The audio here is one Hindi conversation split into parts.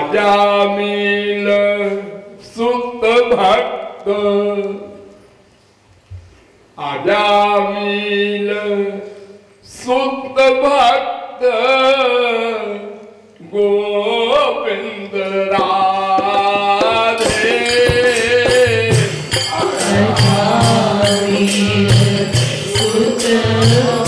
आजामील सुत भक्त आजामील सुत भक्त गोविंद राधे। आजामील सुत भक्त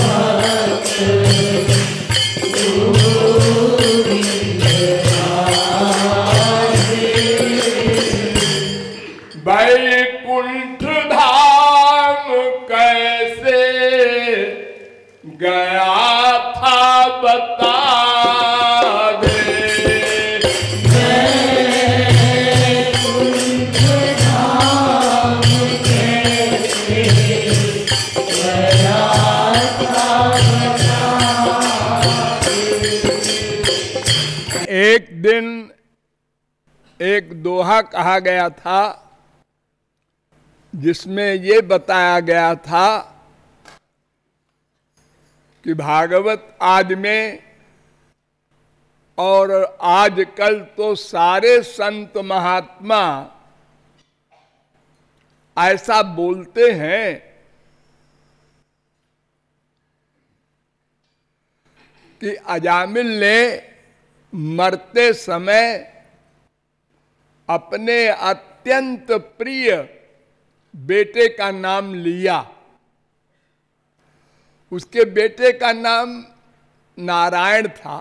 वैकुंठ धाम कैसे गया था बता दे। वैकुंठ धाम कैसे गया था बता दे। एक दिन एक दोहा कहा गया था जिसमें ये बताया गया था कि भागवत आज में और आजकल तो सारे संत महात्मा ऐसा बोलते हैं कि अजामिल ने मरते समय अपने अत्यंत प्रिय बेटे का नाम लिया। उसके बेटे का नाम नारायण था।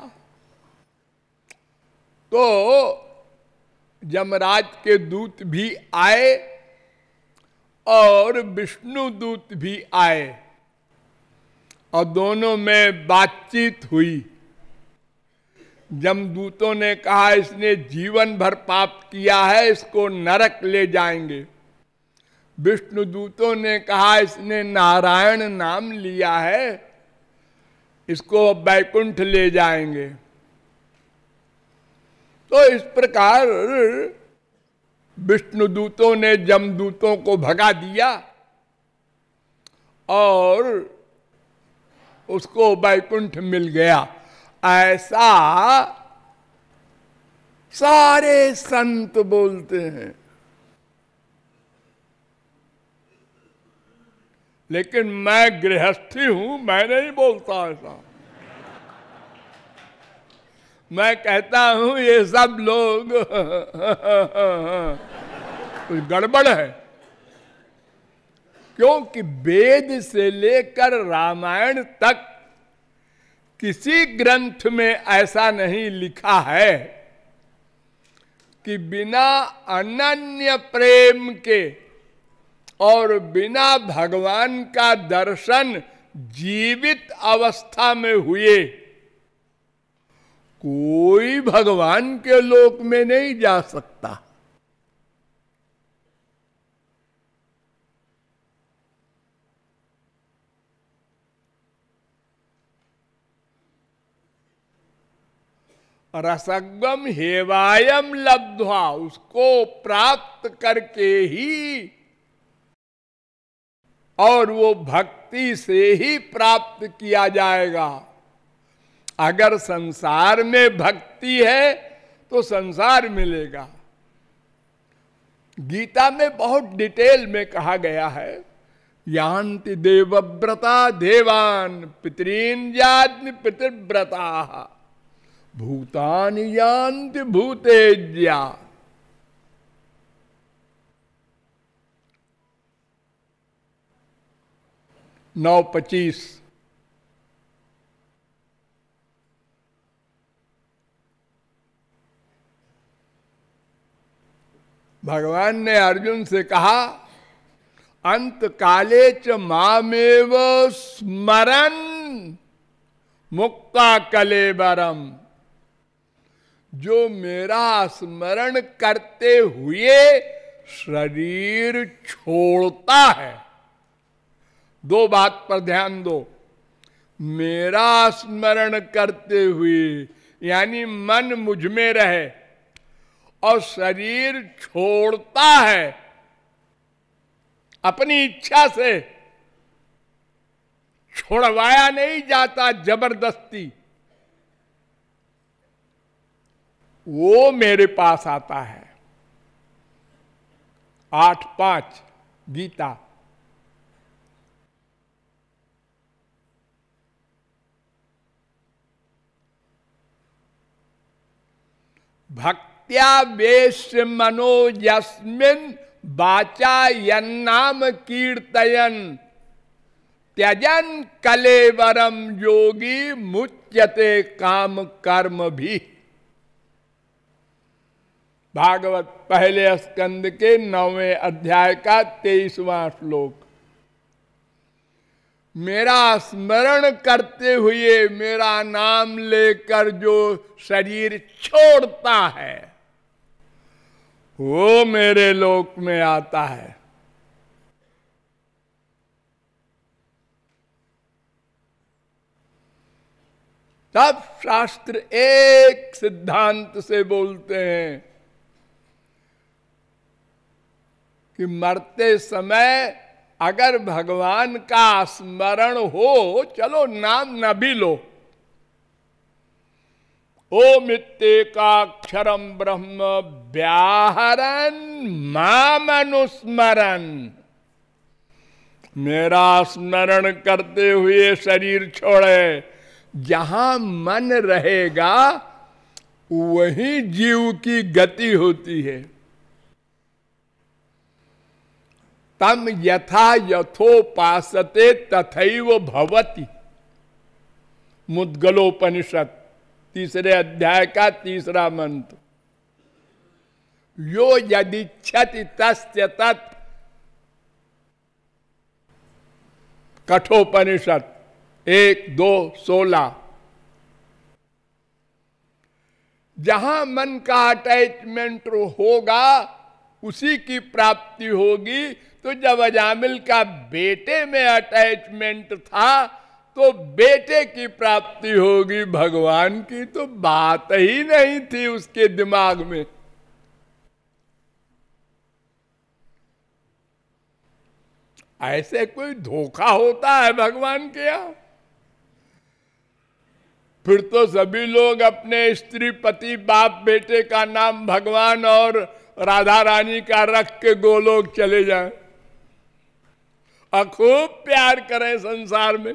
तो यमराज के दूत भी आए और विष्णु दूत भी आए और दोनों में बातचीत हुई। यमदूतों ने कहा इसने जीवन भर पाप किया है, इसको नरक ले जाएंगे। विष्णु दूतों ने कहा इसने नारायण नाम लिया है, इसको बैकुंठ ले जाएंगे। तो इस प्रकार विष्णु दूतों ने यमदूतों को भगा दिया और उसको बैकुंठ मिल गया। ऐसा सारे संत बोलते हैं, लेकिन मैं गृहस्थी हूं, मैं नहीं बोलता ऐसा। मैं कहता हूं ये सब लोग कुछ गड़बड़ है, क्योंकि वेद से लेकर रामायण तक किसी ग्रंथ में ऐसा नहीं लिखा है कि बिना अनन्य प्रेम के और बिना भगवान का दर्शन जीवित अवस्था में हुए कोई भगवान के लोक में नहीं जा सकता। रसगम हेवायम लब्ध्वा, उसको प्राप्त करके ही और वो भक्ति से ही प्राप्त किया जाएगा। अगर संसार में भक्ति है तो संसार मिलेगा। गीता में बहुत डिटेल में कहा गया है, यान्ति देवव्रता देवान पितरीन यान्ति पितृव्रता भूतानि यान्ति भूतेज्या। 9:25। भगवान ने अर्जुन से कहा, अंत काले च मामेव स्मरन मुक्ता कलेबरम। जो मेरा स्मरण करते हुए शरीर छोड़ता है। दो बात पर ध्यान दो। मेरा स्मरण करते हुए यानी मन मुझ में रहे और शरीर छोड़ता है अपनी इच्छा से, छोड़वाया नहीं जाता जबरदस्ती, वो मेरे पास आता है। 8:5 गीता। भक्त्या वेश्य मनो यस्मिन् वाचा यन्नाम कीर्तयन् त्यजन कलेवरम योगी मुच्यते काम कर्म भी। भागवत पहले स्कंद के 9वें अध्याय का 23वां श्लोक। मेरा स्मरण करते हुए मेरा नाम लेकर जो शरीर छोड़ता है वो मेरे लोक में आता है। सब शास्त्र एक सिद्धांत से बोलते हैं कि मरते समय अगर भगवान का स्मरण हो, चलो नाम न भी लो, ओम इत्येकाक्षरम ब्रह्म व्याहरन् माम अनुस्मरन्। मेरा स्मरण करते हुए शरीर छोड़े। जहां मन रहेगा वहीं जीव की गति होती है। तम यथा यथोपासते तथैव भवति। मुद्गलोपनिषद 3 अध्याय का 3 मंत्र। यो यदिच्छति तस्य तत्। कठोपनिषद 1-2-16। जहां मन का अटैचमेंट होगा उसी की प्राप्ति होगी। तो जब अजामिल का बेटे में अटैचमेंट था तो बेटे की प्राप्ति होगी, भगवान की तो बात ही नहीं थी उसके दिमाग में। ऐसे कोई धोखा होता है भगवान के यहां? फिर तो सभी लोग अपने स्त्री पति बाप बेटे का नाम भगवान और राधा रानी का रख के गोलोक चले जाएं और खूब प्यार करें संसार में।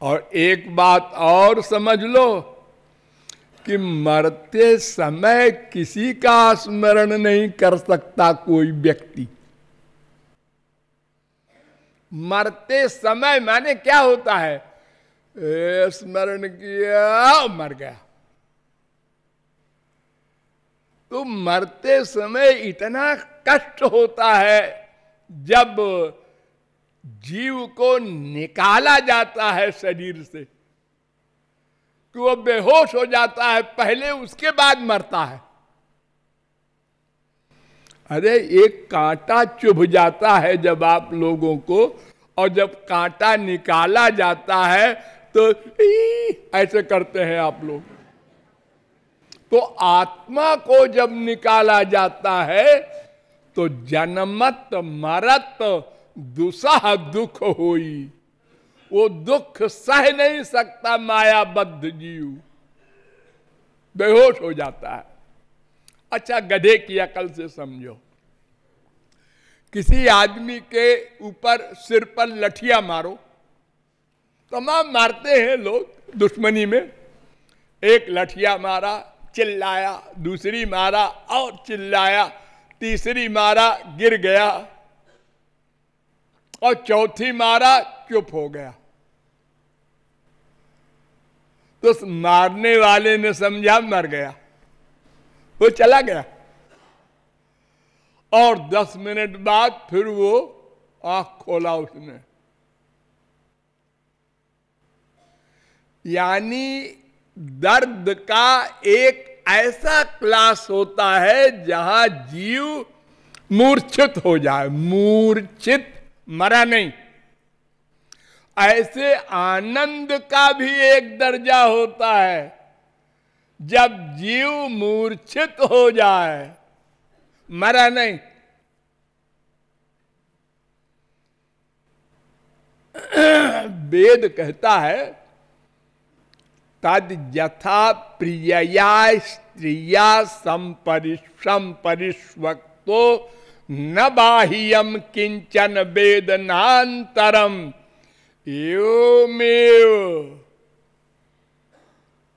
और एक बात और समझ लो कि मरते समय किसी का स्मरण नहीं कर सकता कोई व्यक्ति। मरते समय माने क्या होता है? स्मरण किया मर गया। तो मरते समय इतना कष्ट होता है जब जीव को निकाला जाता है शरीर से कि वो बेहोश हो जाता है पहले, उसके बाद मरता है। अरे एक कांटा चुभ जाता है जब आप लोगों को, और जब कांटा निकाला जाता है तो ऐसे करते हैं आप लोग। तो आत्मा को जब निकाला जाता है तो जन्मत मरत दुसह दुख होई। वो दुख सह नहीं सकता मायाबद्ध जीव, बेहोश हो जाता है। अच्छा, गधे की अकल से समझो। किसी आदमी के ऊपर सिर पर लठिया मारो, तमाम मारते हैं लोग दुश्मनी में। एक लठिया मारा, चिल्लाया, दूसरी मारा और चिल्लाया, तीसरी मारा, गिर गया और चौथी मारा, चुप हो गया। तो उस मारने वाले ने समझा मर गया, वो चला गया। और 10 मिनट बाद फिर वो आंख खोला उसने। यानी दर्द का एक ऐसा क्लास होता है जहां जीव मूर्छित हो जाए, मूर्छित, मरा नहीं। ऐसे आनंद का भी एक दर्जा होता है जब जीव मूर्छित हो जाए, मरा नहीं। वेद कहता है तद यथा प्रियया स्त्रिया संपरिष्वक्तो न बाह्यम किंचन वेदनांतरम एवमेव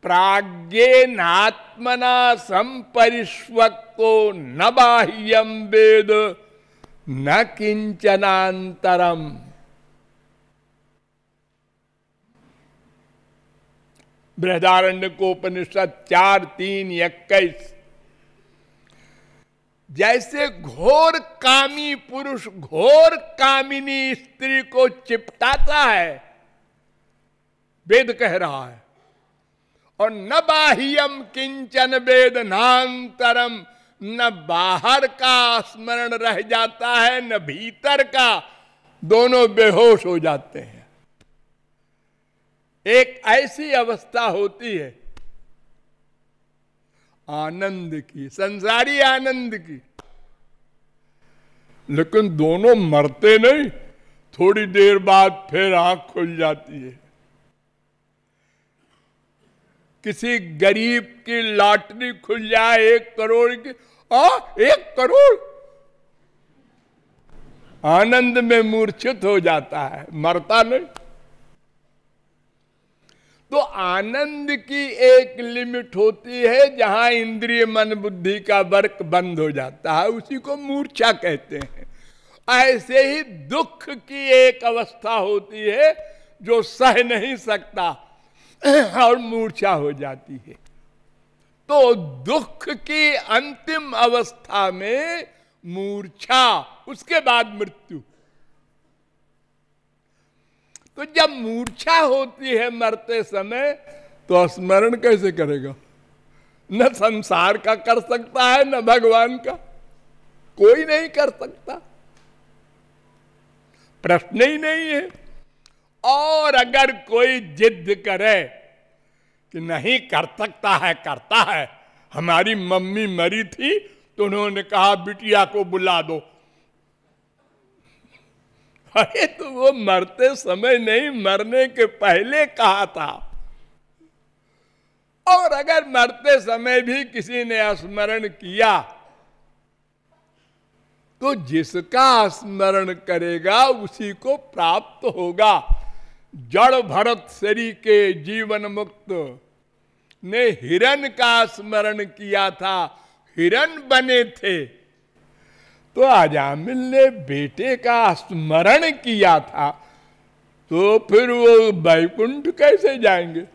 प्राज्ञेनात्मना संपरिष्वक्तो न बाह्यम वेद न किंचनांतरम। बृहदारण्यकोपनिषद 4:3-21। जैसे घोर कामी पुरुष घोर कामिनी स्त्री को चिपटाता है, वेद कह रहा है, और न बाह्यम किंचन वेदनांतरम, न बाहर का स्मरण रह जाता है न भीतर का, दोनों बेहोश हो जाते हैं। एक ऐसी अवस्था होती है आनंद की, संसारी आनंद की, लेकिन दोनों मरते नहीं, थोड़ी देर बाद फिर आंख खुल जाती है। किसी गरीब की लॉटरी खुल जाए 1 करोड़ की, 1 करोड़, आनंद में मूर्छित हो जाता है, मरता नहीं। तो आनंद की एक लिमिट होती है जहां इंद्रिय मन बुद्धि का वर्क बंद हो जाता है, उसी को मूर्छा कहते हैं। ऐसे ही दुख की एक अवस्था होती है जो सह नहीं सकता और मूर्छा हो जाती है। तो दुख की अंतिम अवस्था में मूर्छा, उसके बाद मृत्यु। तो जब मूर्छा होती है मरते समय, तो स्मरण कैसे करेगा? न संसार का कर सकता है न भगवान का, कोई नहीं कर सकता, प्रश्न ही नहीं है। और अगर कोई जिद करे कि नहीं कर सकता है, करता है, हमारी मम्मी मरी थी तो उन्होंने कहा बिटिया को बुला दो, अरे तो वो मरते समय नहीं, मरने के पहले कहा था। और अगर मरते समय भी किसी ने स्मरण किया तो जिसका स्मरण करेगा उसी को प्राप्त होगा। जड़ भरत शरी के जीवन मुक्त ने हिरण का स्मरण किया था, हिरण बने थे, तो अजामिल ने बेटे का स्मरण किया था, तो फिर वो वैकुंठ कैसे जाएंगे?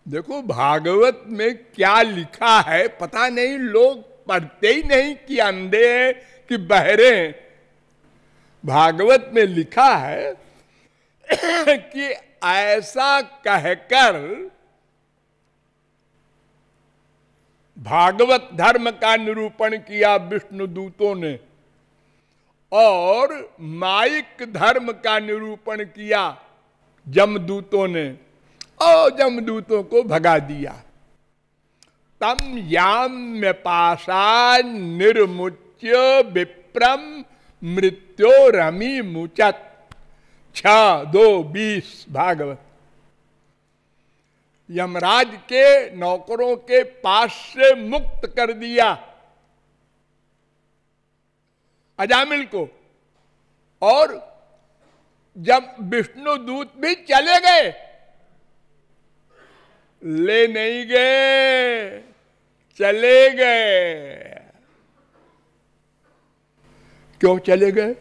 देखो भागवत में क्या लिखा है पता नहीं, लोग पढ़ते ही नहीं कि अंधे हैं कि बहरे हैं। भागवत में लिखा है कि ऐसा कहकर भागवत धर्म का निरूपण किया विष्णु दूतों ने, और माइक धर्म का निरूपण किया जमदूतों ने, और जमदूतों को भगा दिया। तम याम्य पाशा निर्मुच्य विप्रम मृत्यो रमी मुचत 6:2-20 भागवत। यमराज के नौकरों के पास से मुक्त कर दिया अजामिल को, और जब विष्णु दूत भी चले गए, ले नहीं गए, चले गए। क्यों चले गए?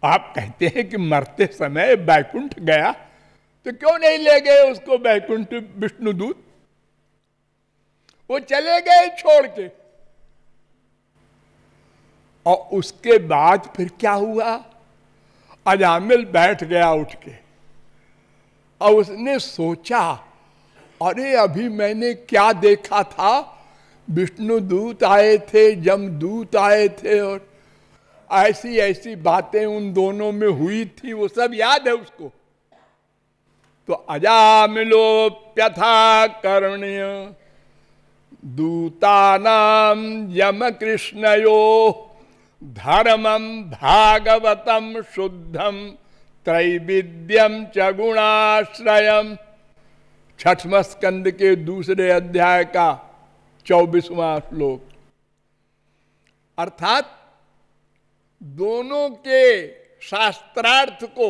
आप कहते हैं कि मरते समय बैकुंठ गया, तो क्यों नहीं ले गए उसको बैकुंठ विष्णुदूत? वो चले गए छोड़ के। और उसके बाद फिर क्या हुआ? अजामिल बैठ गया उठ के, और उसने सोचा, अरे अभी मैंने क्या देखा था, विष्णुदूत आए थे, यमदूत आए थे, और ऐसी ऐसी बातें उन दोनों में हुई थी, वो सब याद है उसको। तो अजामिलोप्यथा कर्ण्य दूतानाम यम कृष्णयो धर्मम भागवतम शुद्धम त्रैविद्यम च गुणाश्रयम। 6वें स्कंद के दूसरे अध्याय का 24वां श्लोक। अर्थात दोनों के शास्त्रार्थ को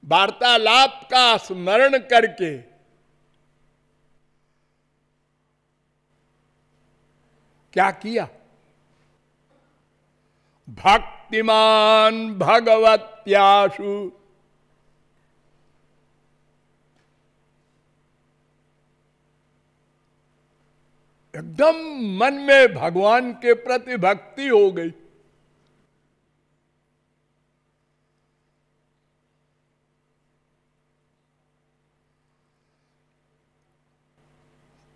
वार्तालाप का स्मरण करके क्या किया? भक्तिमान भगवत्याशु, एकदम मन में भगवान के प्रति भक्ति हो गई।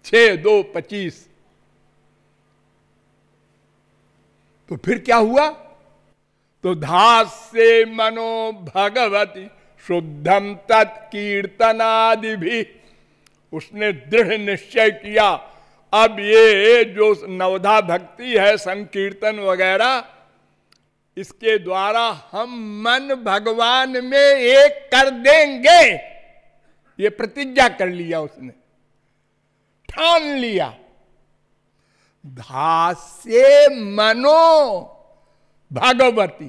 छह 2:25। तो फिर क्या हुआ? तो धास्य मनो भगवती शुद्धम तत्कीर्तनादि भी। उसने दृढ़ निश्चय किया, अब ये जो नवधा भक्ति है, संकीर्तन वगैरह, इसके द्वारा हम मन भगवान में एक कर देंगे। ये प्रतिज्ञा कर लिया उसने, ठान लिया। धास्य मनो भगवती,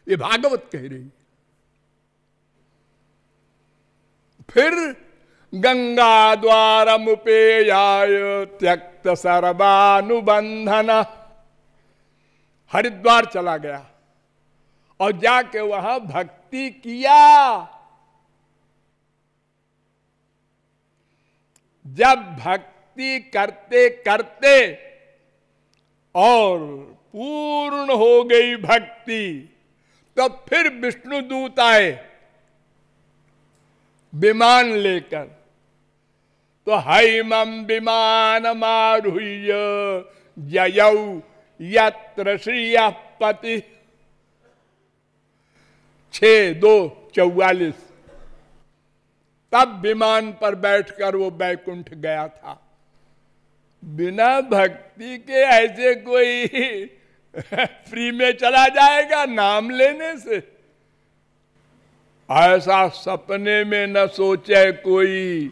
ये भागवत कह रही। फिर गंगा द्वारमुपेयाय त्यक्त सर्वानुबंधन, हरिद्वार चला गया और जाके वहां भक्ति किया। जब भक्ति करते करते और पूर्ण हो गई भक्ति, तो फिर विष्णुदूत आए विमान लेकर। तो हैमम विमानमारुह्य जयौ यत्र श्रियः पति। 6:2:44। तब विमान पर बैठकर वो बैकुंठ गया था। बिना भक्ति के ऐसे कोई फ्री में चला जाएगा नाम लेने से? ऐसा सपने में न सोचे कोई,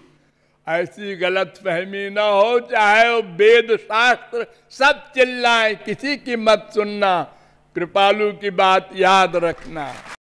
ऐसी गलत फहमी न हो। चाहे वो वेद शास्त्र सब चिल्लाए, किसी की मत सुनना। कृपालु की बात याद रखना।